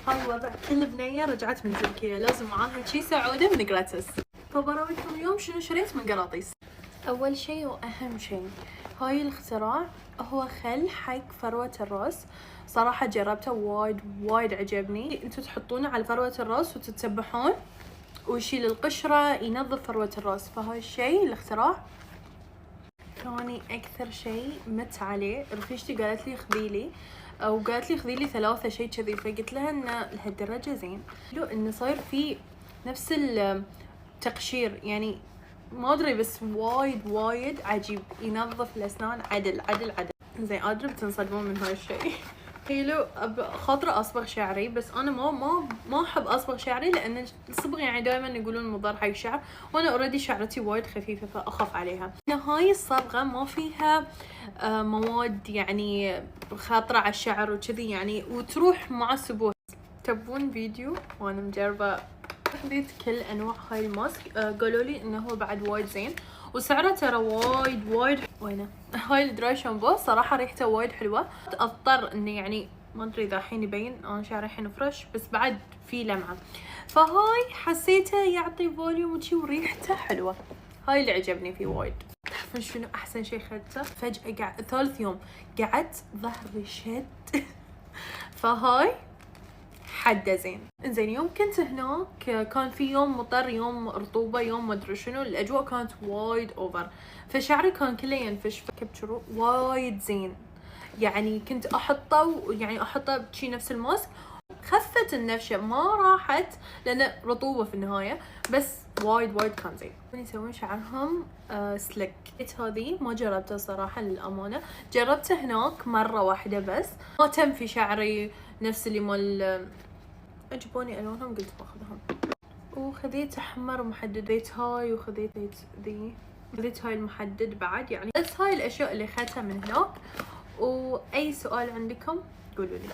هاي وضع كل بنية رجعت من تركيا لازم معاها شي سعودة من جراتس. فبراويكم اليوم شنو شريت من قراطيس. أول شي وأهم شي هاي الاختراع هو خل حق فروة الراس. صراحة جربته وايد عجبني. انتو تحطونه على فروة الراس وتتسبحون ويشيل القشرة ينظف فروة الراس. فهاي الشي الاختراع ثاني أكثر شي مت عليه. رفيجتي قالت لي خذيلي وقالت لي خذيلي 3 شي كذي. فقلت لها إن لهالدرجة زين لو إنه صاير فيه نفس التقشير يعني ما أدري بس وايد عجيب. ينظف الأسنان عدل. زين أدري بتنصدمون من هاي الشي. حلو. خاطرة أصبغ شعري بس أنا ما أحب أصبغ شعري لأن الصبغ يعني دائما يقولون مضر حق الشعر وأنا أوريدي شعرتي وايد خفيفة فأخاف عليها. هاي الصبغة ما فيها مواد يعني خاطرة على الشعر وكذي يعني وتروح مع السبوع. تبون فيديو وأنا مجربة خذيت كل أنواع هاي الماسك. قالوا لي إنه هو بعد وايد زين وسعره ترى وايد وينه. هاي الدراي شامبو صراحة ريحته وايد حلوة. اضطر اني يعني ما ادري اذا الحين يبين انا شعري الحين فريش بس بعد في لمعة. فهاي حسيته يعطي فوليوم وشي وريحته حلوة. هاي اللي عجبني فيه وايد. تعرفون شنو احسن شي خدته؟ فجأة ثالث يوم قعدت ظهري شد. فهاي حده زين. انزين يوم كنت هناك كان في يوم مطر يوم رطوبة يوم ما ادري شنو. الاجواء كانت وايد اوفر فشعري كان كله ينفش. فكبشرو وايد زين يعني كنت احطه يعني احطه بشي نفس الماسك. خفت النفشة ما راحت لان رطوبة في النهاية بس وايد كان زين. يسوون شعرهم سلك. هذه ما جربتها صراحة للأمانة. جربته هناك مرة واحدة بس ما تم في شعري نفس اللي مال عجبوني الوانهم قلت باخذهم. وخذيت احمر محددات هاي وخذيت ذي. خذيت هاي المحدد بعد يعني. بس هاي الاشياء اللي اخذتها من هناك. واي سؤال عندكم قولوا لي.